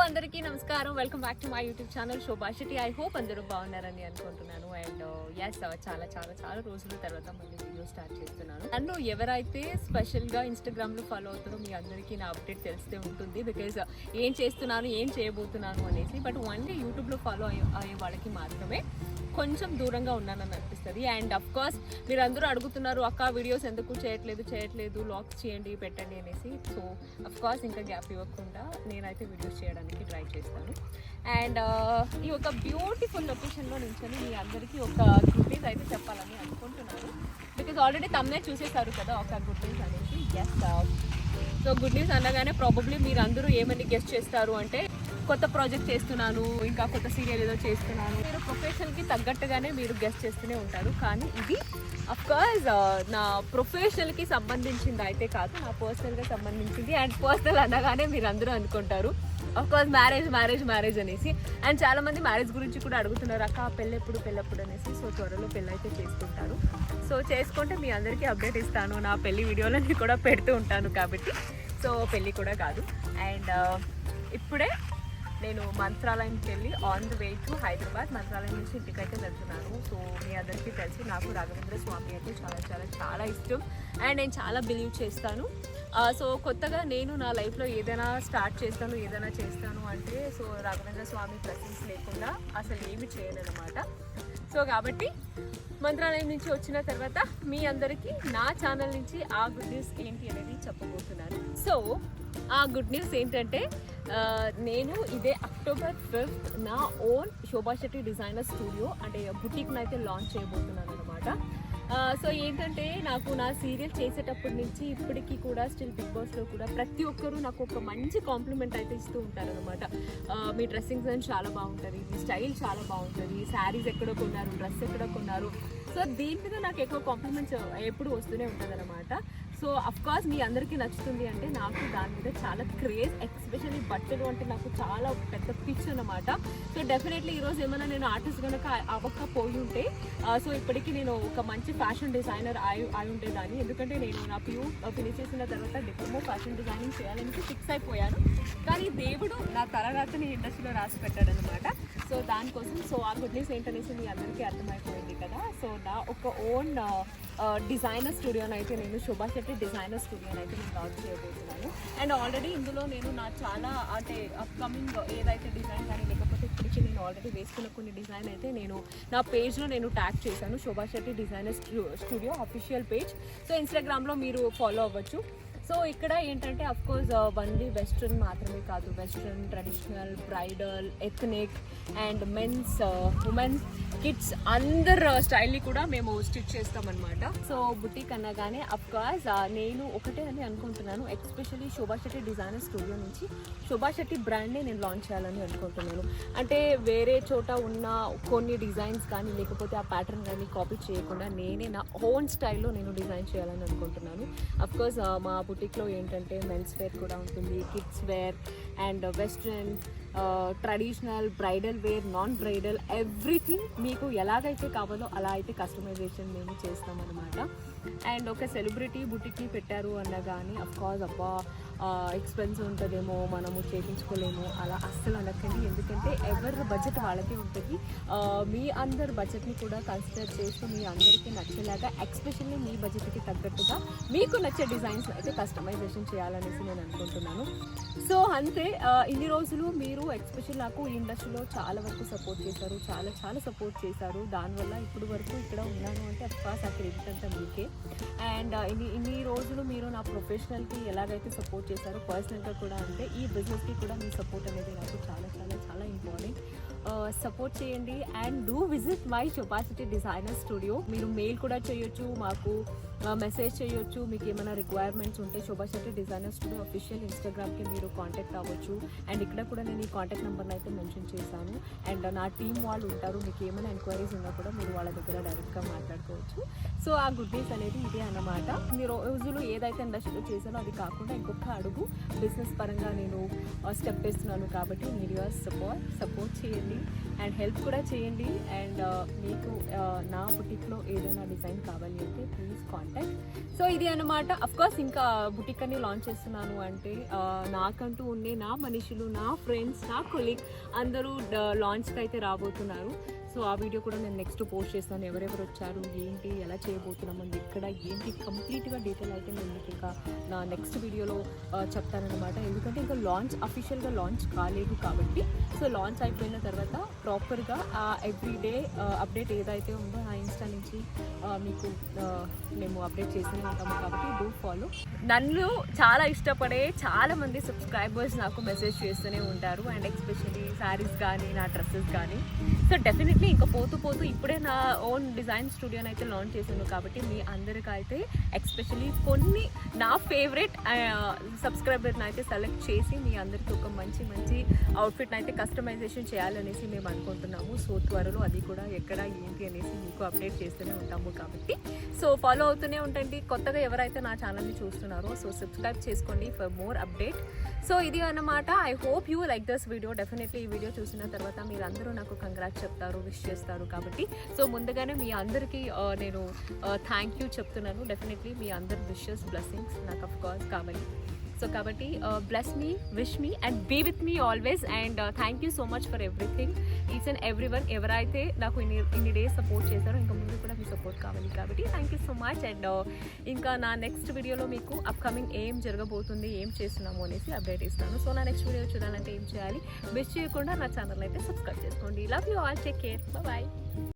అందరికీ నమస్కారం. Welcome back to my YouTube channel Shobha Shetty. I hope అందరూ బాగున్నారని అనుకుంటున్నాను. అండ్ ఎస్ చాలా చాలా చాలా రోజుల తర్వాత మళ్ళీ వీడియో స్టార్ట్ చేస్తున్నాను. నన్ను ఎవరైతే స్పెషల్గా ఇన్స్టాగ్రామ్లో ఫాలో అవుతారో మీ అందరికీ నా అప్డేట్ తెలిస్తే ఉంటుంది. బికాజ్ ఏం చేస్తున్నాను, ఏం చేయబోతున్నాను అనేసి. బట్ ఓన్లీ యూట్యూబ్లో ఫాలో అయ్యే వాళ్ళకి మాత్రమే కొంచెం దూరంగా ఉన్నానని అనిపిస్తుంది. అండ్ అఫ్ కోర్స్ మీరు అందరూ అడుగుతున్నారు, అక్క వీడియోస్ ఎందుకు చేయట్లేదు, లాగ్స్ చేయండి, పెట్టండి అనేసి. సో అఫ్ కోర్స్ ఇంకా గ్యాప్ ఇవ్వకుండా నేనైతే వీడియోస్ చేయడానికి ట్రై చేస్తాను. అండ్ ఈ ఒక బ్యూటిఫుల్ లొకేషన్లో నించొని మీ అందరికీ ఒక గుడ్ న్యూస్ అయితే చెప్పాలని అనుకుంటున్నాను. బికాజ్ ఆల్రెడీ తమ్నే చూసేశారు కదా ఒక గుడ్ న్యూస్ అనేసి. ఎస్, సో గుడ్ న్యూస్ అనగానే ప్రాబబ్లీ మీరు అందరూ ఏమని గెస్ట్ చేస్తారు అంటే కొత్త ప్రాజెక్ట్ చేస్తున్నాను, ఇంకా కొత్త సీరియల్ ఏదో చేస్తున్నాను. మీరు ప్రొఫెషన్కి తగ్గట్టుగానే మీరు గెస్ట్ చేస్తూనే ఉంటారు. కానీ ఇది అఫ్కోర్స్ నా ప్రొఫెషనల్కి సంబంధించింది అయితే కాదు, నా పర్సనల్గా సంబంధించింది. అండ్ పర్సనల్ అనగానే మీరు అందరూ అనుకుంటారు అఫ్కోర్స్ మ్యారేజ్ అనేసి. అండ్ చాలామంది మ్యారేజ్ గురించి కూడా అడుగుతున్నారు, అక్క పెళ్ళెప్పుడు అనేసి. సో త్వరలో పెళ్ళి అయితే చేసుకుంటారు. సో చేసుకుంటే మీ అందరికీ అప్డేట్ ఇస్తాను, నా పెళ్లి వీడియోలని కూడా పెడుతూ ఉంటాను కాబట్టి. సో పెళ్ళి కూడా కాదు. అండ్ ఇప్పుడే నేను మంత్రాలయంకి వెళ్ళి on the way to Hyderabad, Mantralayam నుంచి ఇంటికైతే వెళ్తున్నాను. సో మీ అందరికీ తెలుసు నాకు రాఘవేంద్ర స్వామి అయితే చాలా చాలా చాలా ఇష్టం. అండ్ నేను చాలా బిలీవ్ చేస్తాను. సో కొత్తగా నేను నా లైఫ్లో ఏదైనా స్టార్ట్ చేస్తాను, ఏదైనా చేస్తాను అంటే సో రాఘవేంద్ర స్వామి బ్లెస్సింగ్స్ లేకుండా అసలు ఏమి చేయలేనమాట. సో కాబట్టి మంత్రాలయం నుంచి వచ్చిన తర్వాత మీ అందరికీ నా ఛానల్ నుంచి ఆ గుడ్ న్యూస్ ఏంటి అనేది చెప్పబోతున్నాను. సో ఆ గుడ్ న్యూస్ ఏంటంటే నేను ఇదే అక్టోబర్ 5th నా ఓన్ శోభా శెట్టి డిజైనర్ స్టూడియో అంటే బుటీక్ని అయితే లాంచ్ చేయబోతున్నాను అనమాట. సో ఏంటంటే నాకు నా సీరియల్ చేసేటప్పటి నుంచి ఇప్పటికీ కూడా స్టిల్ బిగ్ బాస్లో కూడా ప్రతి ఒక్కరూ నాకు ఒక మంచి కాంప్లిమెంట్ అయితే ఇస్తూ ఉంటారు అనమాట. మీ డ్రెస్సింగ్ సెన్స్ చాలా బాగుంటుంది, మీ స్టైల్ చాలా బాగుంటుంది, శారీస్ ఎక్కడ కొన్నారు, డ్రెస్ ఎక్కడ కొన్నారు. సో దీని మీద నాకు ఎక్కువ కాంప్లిమెంట్స్ ఎప్పుడు వస్తూనే ఉంటుంది అనమాట. సో అఫ్కోర్స్ మీ అందరికీ నచ్చుతుంది అంటే నాకు దాని మీద చాలా క్రేజ్, ఎస్పెషల్లీ బట్టలు అంటే నాకు చాలా పెద్ద పిచ్ అనమాట. సో డెఫినెట్లీ ఈరోజు ఏమైనా నేను ఆర్టిస్ట్ కనుక అవ్వకపోయి ఉంటే సో ఇప్పటికీ నేను ఒక మంచి ఫ్యాషన్ డిజైనర్ అయి ఉండేదాన్ని. ఎందుకంటే నేను నా ఫినిష్ చేసిన తర్వాత డిప్లొమా ఫ్యాషన్ డిజైనింగ్ చేయాలని ఫిక్స్ అయిపోయాను. కానీ దేవుడు నా తలరాతని ఇండస్ట్రీలో రాసి పెట్టాడనమాట. సో దానికోసం సో ఆ గుడ్ న్యూస్ ఏంటనేసి మీ అందరికీ అర్థమైపోయింది కదా. సో నా ఒక ఓన్ డిజైనర్ స్టూడియోని అయితే నేను శోభా శెట్టి డిజైనర్ స్టూడియోని అయితే నేను లాంచ్ చేయబోతున్నాను. అండ్ ఆల్రెడీ ఇందులో నేను నా చాలా అంటే అప్కమింగ్ ఏదైతే డిజైన్ కానీ లేకపోతే ఇప్పటికీ నేను ఆల్రెడీ వేసుకున్న కొన్ని డిజైన్ అయితే నేను నా పేజ్లో నేను ట్యాగ్ చేశాను, Shobha Shetty designer studio official page. So ఇన్స్టాగ్రామ్లో మీరు ఫాలో అవ్వచ్చు. సో ఇక్కడ ఏంటంటే అఫ్కోర్స్ ఓన్లీ వెస్ట్రన్ మాత్రమే కాదు, western, traditional, bridal, ethnic and men's, women's, kids అందరు స్టైల్ని కూడా మేము స్టిచ్ చేస్తామన్నమాట. సో బుటీక్ అనగానే అఫ్కోర్స్ నేను ఒకటే అని అనుకుంటున్నాను, ఎస్పెషల్లీ శోభా శెట్టి డిజైనర్ స్టూడియో నుంచి శోభా శెట్టి బ్రాండ్ని నేను లాంచ్ చేయాలని అనుకుంటున్నాను. అంటే వేరే చోట ఉన్న కొన్ని డిజైన్స్ కానీ లేకపోతే ఆ ప్యాటర్న్ కానీ కాపీ చేయకుండా నేనే నా ఓన్ స్టైల్లో నేను డిజైన్ చేయాలని అనుకుంటున్నాను. అఫ్కోర్స్ మా బుటీక్లో ఏంటంటే మెన్స్ వేర్ కూడా ఉంటుంది, kids wear and western, traditional, bridal wear, non bridal, everything మీకు ఎలాగైతే కావాలో అలా అయితే కస్టమైజేషన్ మేము చేస్తామన్నమాట. అండ్ ఒక సెలబ్రిటీ బుటీక్ని పెట్టారు అన్నా కానీ అఫ్కోర్స్ అబ్బా ఎక్స్పెన్సివ్ ఉంటుందేమో, మనము చేయించుకోలేము అలా అస్సలు అనకండి. ఎందుకంటే ఎవరి బడ్జెట్ వాళ్ళకే ఉంటుంది. మీ అందరి బడ్జెట్ని కూడా కన్సిడర్ చేస్తూ మీ అందరికీ నచ్చేలాగా ఎస్పెషల్లీ మీ బడ్జెట్కి తగ్గట్టుగా మీకు నచ్చే డిజైన్స్ అయితే కస్టమైజేషన్ చేయాలనేసి నేను అనుకుంటున్నాను. సో అంతే, ఇన్ని రోజులు మీరు ఎస్పెషల్ నాకు ఈ ఇండస్ట్రీలో చాలా వరకు సపోర్ట్ చేశారు, చాలా చాలా సపోర్ట్ చేశారు. దానివల్ల ఇప్పుడు వరకు ఇక్కడ ఉన్నాను అంటే అఫ్కోర్స్ ఆ క్రెడిట్ అంతా మీకే. అండ్ ఇన్ని రోజులు మీరు నా ప్రొఫెషనల్కి ఎలాగైతే సపోర్ట్ చేశారో పర్సనల్గా కూడా అంటే ఈ బిజినెస్కి కూడా మీ సపోర్ట్ అనేది నాకు చాలా చాలా చాలా ఇంపార్టెంట్. సపోర్ట్ చేయండి and do visit my Shobha Shetty designer studio. మీరు మెయిల్ కూడా చేయొచ్చు, మాకు మెసేజ్ చేయొచ్చు. మీకు ఏమైనా రిక్వైర్మెంట్స్ ఉంటే శోభా శెట్టి డిజైనర్ స్టూడియో అఫీషియల్ ఇన్స్టాగ్రామ్కి మీరు కాంటాక్ట్ అవ్వచ్చు. అండ్ ఇక్కడ కూడా నేను ఈ కాంటాక్ట్ నెంబర్ని అయితే మెన్షన్ చేశాను. అండ్ నా టీం వాళ్ళు ఉంటారు, మీకు ఏమైనా ఎంక్వైరీస్ ఉన్నా కూడా మీరు వాళ్ళ దగ్గర డైరెక్ట్గా మాట్లాడుకోవచ్చు. సో ఆ గుడ్ న్యూస్ అనేది ఇదే అన్నమాట. ఇన్ని రోజులు ఏదైతే ఇండస్ట్రీలో చేశానో అది కాకుండా ఇంకొక అడుగు బిజినెస్ పరంగా నేను స్టెప్ వేస్తున్నాను. కాబట్టి మీరు సపోర్ట్ చేయండి. చేయండి అండ్ హెల్ప్ కూడా చేయండి. అండ్ మీకు నా బుటిక్లో ఏదైనా డిజైన్ కావాలి అంటే ప్లీజ్ కాంటాక్ట్. సో ఇది అన్నమాట. అఫ్కోర్స్ ఇంకా బుటిక్ అని లాంచ్ చేస్తున్నాను అంటే నాకంటూ ఉండే నా మనుషులు, నా ఫ్రెండ్స్, నా కొలీగ్ అందరూ లాంచ్కి అయితే రాబోతున్నారు. సో ఆ వీడియో కూడా నేను నెక్స్ట్ పోస్ట్ చేస్తాను. ఎవరెవరు వచ్చారు, ఏంటి, ఎలా చేయబోతున్నాము, ఎక్కడ ఏంటి కంప్లీట్గా డీటెయిల్ అయితే నేను మీకు ఇంకా నా నెక్స్ట్ వీడియోలో చెప్తానన్నమాట. ఎందుకంటే ఇంకా అఫీషియల్గా లాంచ్ కాలేదు కాబట్టి. సో లాంచ్ అయిపోయిన తర్వాత ప్రాపర్గా ఎవ్రీడే అప్డేట్ ఏదైతే ఉందో ఆ ఇన్స్టా నుంచి మీకు మేము అప్డేట్ చేస్తూనే ఉంటాము. కాబట్టి డూ ఫాలో. నన్ను చాలా ఇష్టపడే చాలామంది సబ్స్క్రైబర్స్ నాకు మెసేజ్ చేస్తూనే ఉంటారు. అండ్ ఎస్పెషల్లీ శారీస్ కానీ నా డ్రెస్సెస్ కానీ. సో డెఫినెట్లీ ఇంకా పోతూ ఇప్పుడే నా ఓన్ డిజైన్ స్టూడియోని అయితే లాంచ్ చేశాను. కాబట్టి మీ అందరికైతే ఎస్పెషల్లీ కొన్ని నా ఫేవరెట్ సబ్స్క్రైబర్ని అయితే సెలెక్ట్ చేసి మీ అందరికీ ఒక మంచి అవుట్ఫిట్ని అయితే కస్టమైజేషన్ చేయాలనేసి మేము అనుకుంటున్నాము. సో త్వరలో అది కూడా ఎక్కడ ఏంటి అనేసి మీకు అప్డేట్ చేస్తూనే ఉంటాము. కాబట్టి సో ఫాలో అవుతూనే ఉండండి. కొత్తగా ఎవరైతే నా ఛానల్ని చూస్తున్నారో సో సబ్స్క్రైబ్ చేసుకోండి ఫర్ మోర్ అప్డేట్. సో ఇది అన్నమాట. I hope you like this video. Definitely ఈ వీడియో చూసిన తర్వాత మీరందరూ నాకు కంగ్రాట్స్ చెప్తారు, విష్ చేస్తారు. కాబట్టి సో ముందుగానే మీ అందరికీ నేను థ్యాంక్ యూ చెప్తున్నాను. డెఫినెట్లీ మీ అందరి విషెస్, బ్లెస్సింగ్స్ నాకు అఫ్ కోర్స్ కావాలి. సో కాబట్టి బ్లెస్ మీ, విష్ మీ అండ్ బీ విత్ మీ always. And thank you so much for everything, each and every one. ఎవరైతే నాకు ఇన్ని డేస్ సపోర్ట్ చేశారో ఇంకా ముందు కూడా మీ సపోర్ట్ కావాలి. కాబట్టి thank you so much. And ఇంకా నా నెక్స్ట్ వీడియోలో మీకు అప్కమింగ్ ఏం జరగబోతుంది, ఏం చేస్తున్నాము అనేసి అప్డేట్ ఇస్తాను. సో నా నెక్స్ట్ వీడియో చూడాలంటే ఏం చేయాలి, మిస్ చేయకుండా నా ఛానల్ అయితే సబ్స్క్రైబ్ చేసుకోండి. Love you all, take care, bye.